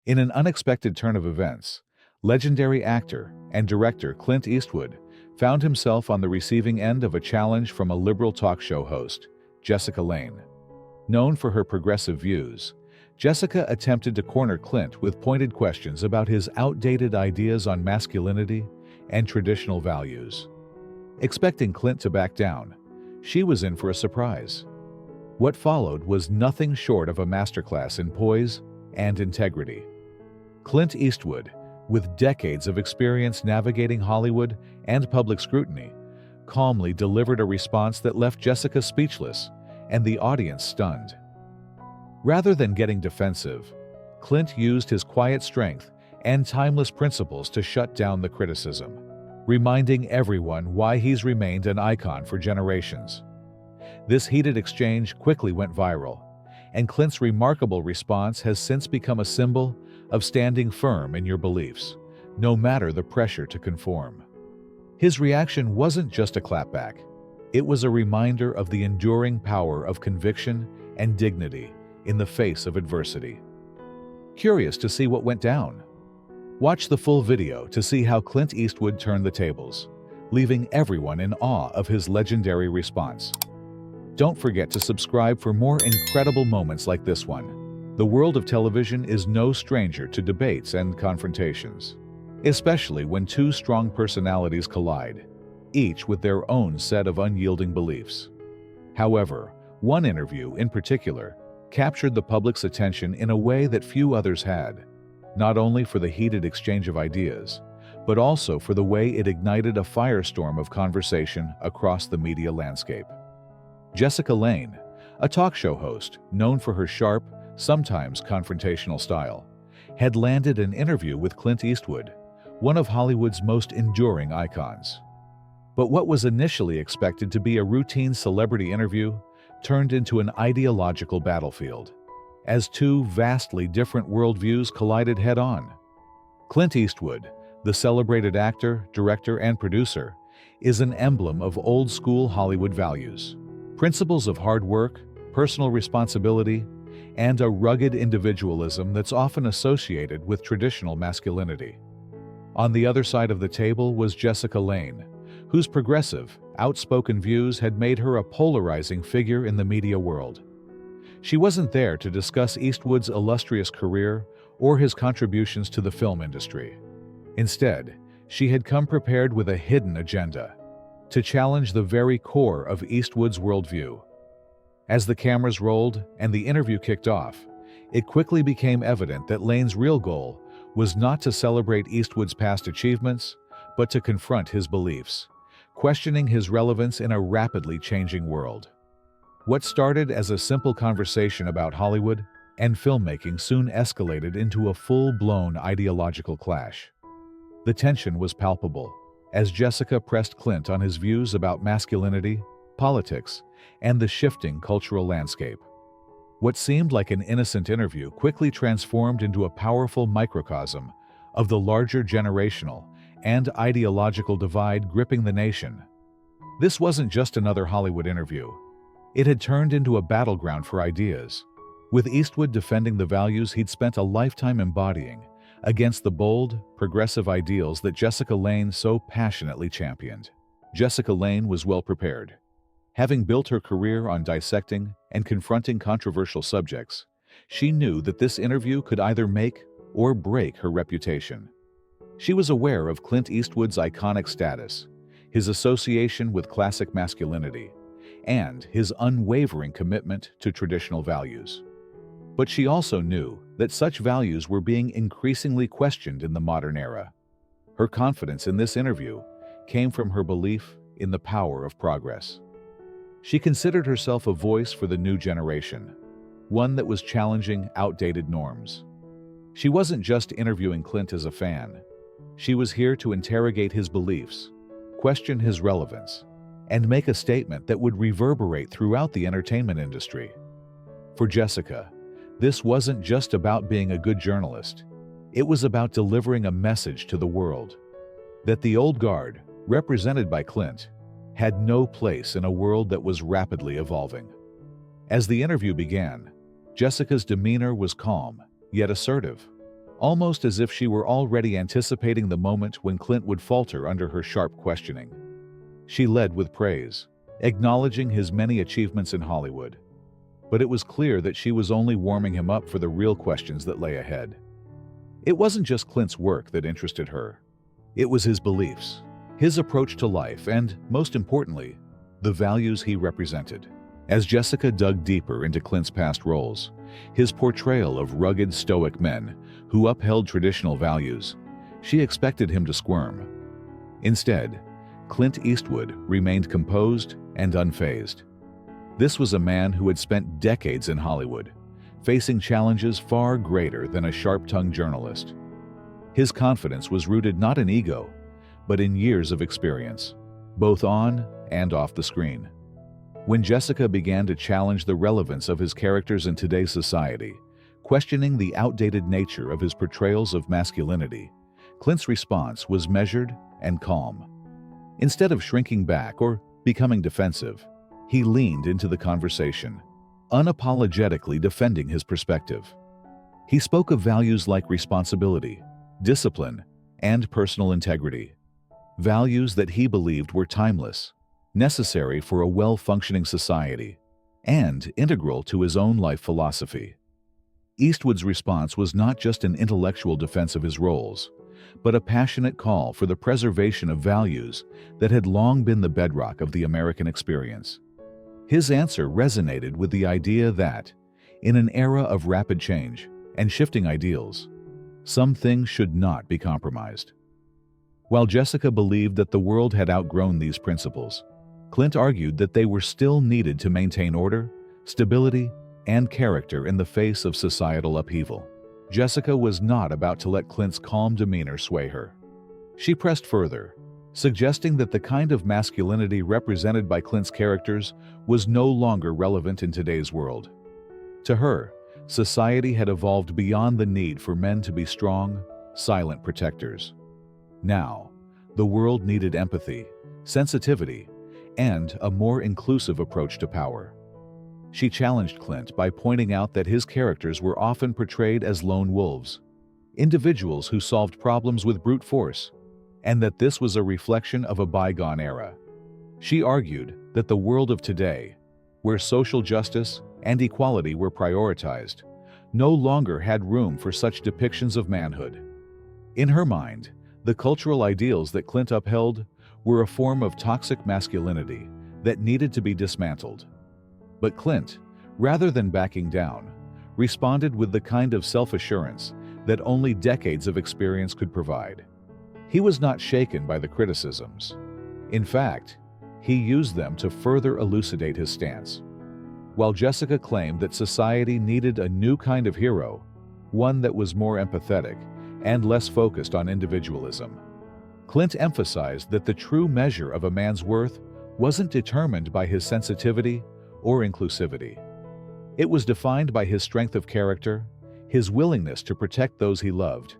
In an unexpected turn of events, legendary actor and director Clint Eastwood found himself on the receiving end of a challenge from a liberal talk show host, Jessica Lange. Known for her progressive views, Jessica attempted to corner Clint with pointed questions about his outdated ideas on masculinity and traditional values. Expecting Clint to back down, she was in for a surprise. What followed was nothing short of a masterclass in poise and integrity. Clint Eastwood, with decades of experience navigating Hollywood and public scrutiny, calmly delivered a response that left Jessica speechless and the audience stunned. Rather than getting defensive, Clint used his quiet strength and timeless principles to shut down the criticism, reminding everyone why he's remained an icon for generations. This heated exchange quickly went viral, and Clint's remarkable response has since become a symbol of standing firm in your beliefs, no matter the pressure to conform. His reaction wasn't just a clapback. It was a reminder of the enduring power of conviction and dignity in the face of adversity. Curious to see what went down? Watch the full video to see how Clint Eastwood turned the tables, leaving everyone in awe of his legendary response. Don't forget to subscribe for more incredible moments like this one. The world of television is no stranger to debates and confrontations, especially when two strong personalities collide, each with their own set of unyielding beliefs. However, one interview in particular captured the public's attention in a way that few others had, not only for the heated exchange of ideas, but also for the way it ignited a firestorm of conversation across the media landscape. Jessica Lange, a talk show host known for her sharp, sometimes confrontational style, had landed an interview with Clint Eastwood, one of Hollywood's most enduring icons. But what was initially expected to be a routine celebrity interview turned into an ideological battlefield, as two vastly different worldviews collided head-on. Clint Eastwood, the celebrated actor, director, and producer, is an emblem of old-school Hollywood values, principles of hard work, personal responsibility, and a rugged individualism that's often associated with traditional masculinity. On the other side of the table was Jessica Lange, whose progressive, outspoken views had made her a polarizing figure in the media world. She wasn't there to discuss Eastwood's illustrious career or his contributions to the film industry. Instead, she had come prepared with a hidden agenda: to challenge the very core of Eastwood's worldview. As the cameras rolled and the interview kicked off, it quickly became evident that Lange's real goal was not to celebrate Eastwood's past achievements, but to confront his beliefs, questioning his relevance in a rapidly changing world. What started as a simple conversation about Hollywood and filmmaking soon escalated into a full-blown ideological clash. The tension was palpable as Jessica pressed Clint on his views about masculinity, politics, and the shifting cultural landscape. What seemed like an innocent interview quickly transformed into a powerful microcosm of the larger generational and ideological divide gripping the nation. This wasn't just another Hollywood interview. It had turned into a battleground for ideas, with Eastwood defending the values he'd spent a lifetime embodying against the bold, progressive ideals that Jessica Lange so passionately championed. Jessica Lange was well prepared. Having built her career on dissecting and confronting controversial subjects, she knew that this interview could either make or break her reputation. She was aware of Clint Eastwood's iconic status, his association with classic masculinity, and his unwavering commitment to traditional values. But she also knew that such values were being increasingly questioned in the modern era. Her confidence in this interview came from her belief in the power of progress. She considered herself a voice for the new generation, one that was challenging outdated norms. She wasn't just interviewing Clint as a fan. She was here to interrogate his beliefs, question his relevance, and make a statement that would reverberate throughout the entertainment industry. For Jessica, this wasn't just about being a good journalist. It was about delivering a message to the world that the old guard, represented by Clint, had no place in a world that was rapidly evolving. As the interview began, Jessica's demeanor was calm, yet assertive, almost as if she were already anticipating the moment when Clint would falter under her sharp questioning. She led with praise, acknowledging his many achievements in Hollywood. But it was clear that she was only warming him up for the real questions that lay ahead. It wasn't just Clint's work that interested her. It was his beliefs, his approach to life, and, most importantly, the values he represented. As Jessica dug deeper into Clint's past roles, his portrayal of rugged, stoic men who upheld traditional values, she expected him to squirm. Instead, Clint Eastwood remained composed and unfazed. This was a man who had spent decades in Hollywood, facing challenges far greater than a sharp-tongued journalist. His confidence was rooted not in ego, but in years of experience, both on and off the screen. When Jessica began to challenge the relevance of his characters in today's society, questioning the outdated nature of his portrayals of masculinity, Clint's response was measured and calm. Instead of shrinking back or becoming defensive, he leaned into the conversation, unapologetically defending his perspective. He spoke of values like responsibility, discipline, and personal integrity, values that he believed were timeless, necessary for a well-functioning society, and integral to his own life philosophy. Eastwood's response was not just an intellectual defense of his roles, but a passionate call for the preservation of values that had long been the bedrock of the American experience. His answer resonated with the idea that, in an era of rapid change and shifting ideals, some things should not be compromised. While Jessica believed that the world had outgrown these principles, Clint argued that they were still needed to maintain order, stability, and character in the face of societal upheaval. Jessica was not about to let Clint's calm demeanor sway her. She pressed further, suggesting that the kind of masculinity represented by Clint's characters was no longer relevant in today's world. To her, society had evolved beyond the need for men to be strong, silent protectors. Now, the world needed empathy, sensitivity, and a more inclusive approach to power. She challenged Clint by pointing out that his characters were often portrayed as lone wolves, individuals who solved problems with brute force, and that this was a reflection of a bygone era. She argued that the world of today, where social justice and equality were prioritized, no longer had room for such depictions of manhood. In her mind, the cultural ideals that Clint upheld were a form of toxic masculinity that needed to be dismantled. But Clint, rather than backing down, responded with the kind of self-assurance that only decades of experience could provide. He was not shaken by the criticisms. In fact, he used them to further elucidate his stance. While Jessica claimed that society needed a new kind of hero, one that was more empathetic and less focused on individualism, Clint emphasized that the true measure of a man's worth wasn't determined by his sensitivity or inclusivity. It was defined by his strength of character, his willingness to protect those he loved,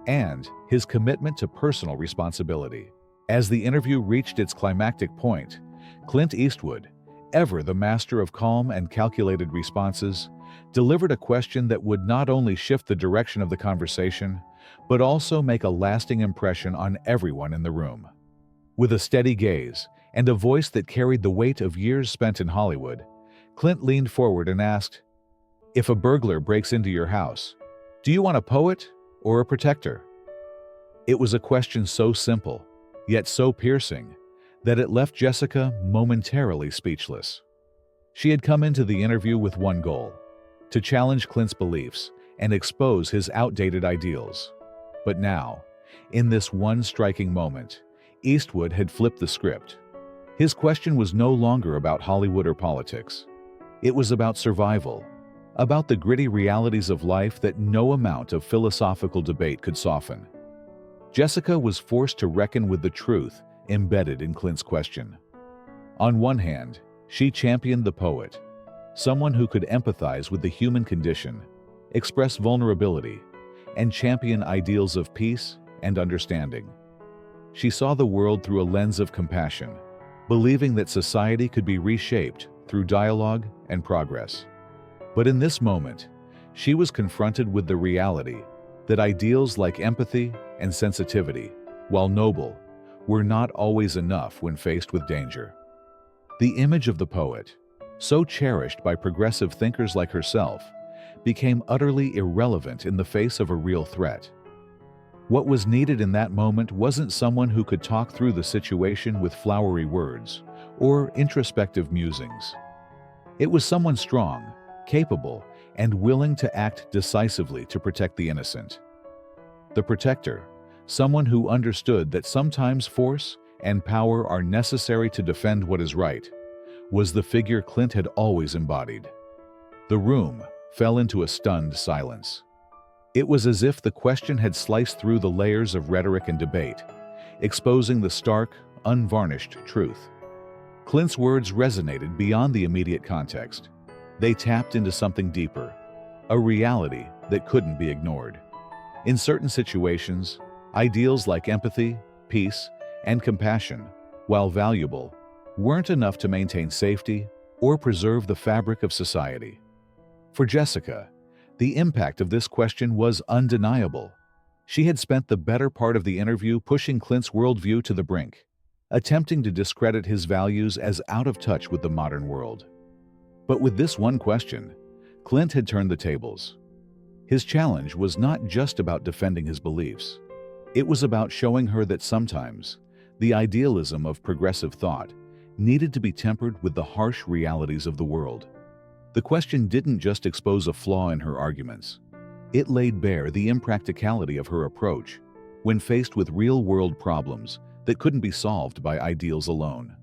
and his commitment to personal responsibility. As the interview reached its climactic point, Clint Eastwood, ever the master of calm and calculated responses, delivered a question that would not only shift the direction of the conversation, but also make a lasting impression on everyone in the room. With a steady gaze and a voice that carried the weight of years spent in Hollywood, Clint leaned forward and asked, "If a burglar breaks into your house, do you want a poet or a protector?" It was a question so simple, yet so piercing, that it left Jessica momentarily speechless. She had come into the interview with one goal: to challenge Clint's beliefs and expose his outdated ideals. But now, in this one striking moment, Eastwood had flipped the script. His question was no longer about Hollywood or politics. It was about survival, about the gritty realities of life that no amount of philosophical debate could soften. Jessica was forced to reckon with the truth embedded in Clint's question. On one hand, she championed the poet, someone who could empathize with the human condition, express vulnerability, and champion ideals of peace and understanding. She saw the world through a lens of compassion, believing that society could be reshaped through dialogue and progress. But in this moment, she was confronted with the reality that ideals like empathy and sensitivity, while noble, were not always enough when faced with danger. The image of the poet, so cherished by progressive thinkers like herself, became utterly irrelevant in the face of a real threat. What was needed in that moment wasn't someone who could talk through the situation with flowery words or introspective musings. It was someone strong, capable, and willing to act decisively to protect the innocent. The protector, someone who understood that sometimes force and power are necessary to defend what is right, was the figure Clint had always embodied. The room fell into a stunned silence. It was as if the question had sliced through the layers of rhetoric and debate, exposing the stark, unvarnished truth. Clint's words resonated beyond the immediate context. They tapped into something deeper, a reality that couldn't be ignored. In certain situations, ideals like empathy, peace, and compassion, while valuable, weren't enough to maintain safety or preserve the fabric of society. For Jessica, the impact of this question was undeniable. She had spent the better part of the interview pushing Clint's worldview to the brink, attempting to discredit his values as out of touch with the modern world. But with this one question, Clint had turned the tables. His challenge was not just about defending his beliefs. It was about showing her that sometimes the idealism of progressive thought needed to be tempered with the harsh realities of the world. The question didn't just expose a flaw in her arguments. It laid bare the impracticality of her approach when faced with real-world problems that couldn't be solved by ideals alone.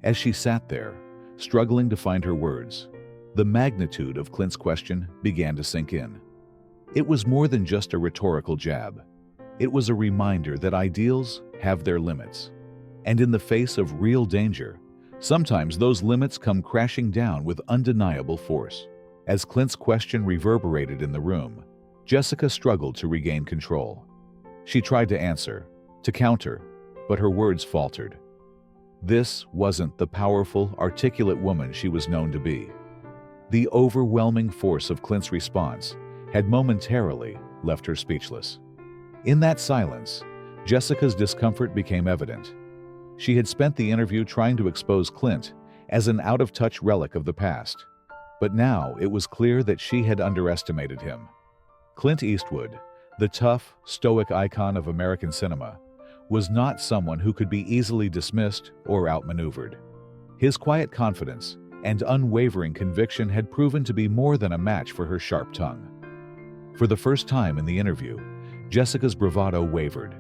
As she sat there, struggling to find her words, the magnitude of Clint's question began to sink in. It was more than just a rhetorical jab. It was a reminder that ideals have their limits. And in the face of real danger, sometimes those limits come crashing down with undeniable force. As Clint's question reverberated in the room, Jessica struggled to regain control. She tried to answer, to counter, but her words faltered. This wasn't the powerful, articulate woman she was known to be. The overwhelming force of Clint's response had momentarily left her speechless. In that silence, Jessica's discomfort became evident. She had spent the interview trying to expose Clint as an out-of-touch relic of the past, but now it was clear that she had underestimated him. Clint Eastwood, the tough, stoic icon of American cinema, was not someone who could be easily dismissed or outmaneuvered. His quiet confidence and unwavering conviction had proven to be more than a match for her sharp tongue. For the first time in the interview, Jessica's bravado wavered.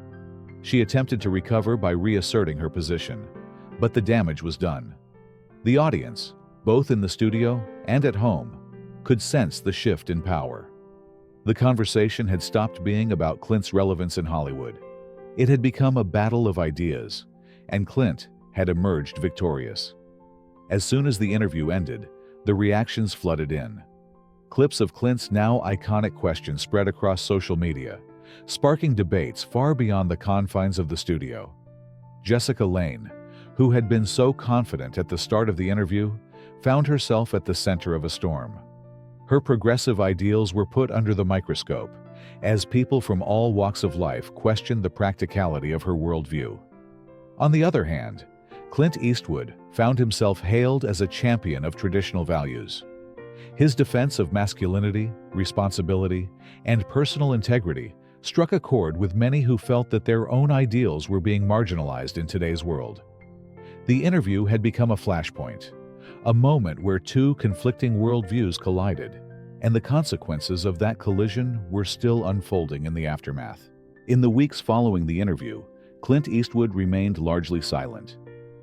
She attempted to recover by reasserting her position, but the damage was done. The audience, both in the studio and at home, could sense the shift in power. The conversation had stopped being about Clint's relevance in Hollywood. It had become a battle of ideas, and Clint had emerged victorious. As soon as the interview ended, the reactions flooded in. Clips of Clint's now iconic question spread across social media, sparking debates far beyond the confines of the studio. Jessica Lange, who had been so confident at the start of the interview, found herself at the center of a storm. Her progressive ideals were put under the microscope as people from all walks of life questioned the practicality of her worldview. On the other hand, Clint Eastwood found himself hailed as a champion of traditional values. His defense of masculinity, responsibility, and personal integrity struck a chord with many who felt that their own ideals were being marginalized in today's world. The interview had become a flashpoint, a moment where two conflicting worldviews collided, and the consequences of that collision were still unfolding in the aftermath. In the weeks following the interview, Clint Eastwood remained largely silent.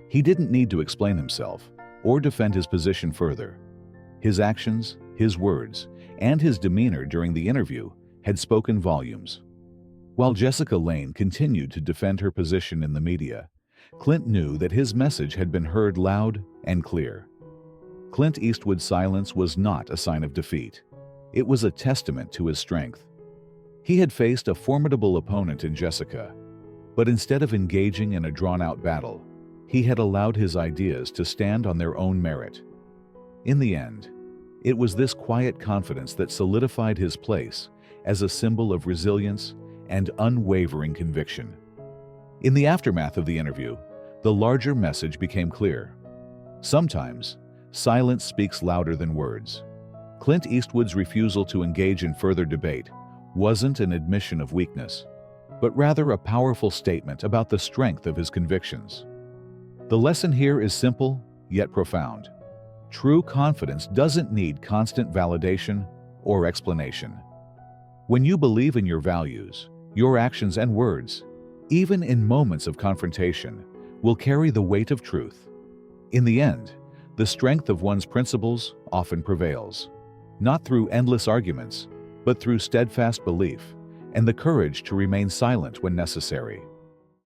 He didn't need to explain himself or defend his position further. His actions, his words, and his demeanor during the interview had spoken volumes. While Jessica Lange continued to defend her position in the media, Clint knew that his message had been heard loud and clear. Clint Eastwood's silence was not a sign of defeat. It was a testament to his strength. He had faced a formidable opponent in Jessica, but instead of engaging in a drawn-out battle, he had allowed his ideas to stand on their own merit. In the end, it was this quiet confidence that solidified his place as a symbol of resilience and unwavering conviction. In the aftermath of the interview, the larger message became clear. Sometimes, silence speaks louder than words. Clint Eastwood's refusal to engage in further debate wasn't an admission of weakness, but rather a powerful statement about the strength of his convictions. The lesson here is simple, yet profound. True confidence doesn't need constant validation or explanation. When you believe in your values, your actions and words, even in moments of confrontation, will carry the weight of truth. In the end, the strength of one's principles often prevails, not through endless arguments, but through steadfast belief and the courage to remain silent when necessary.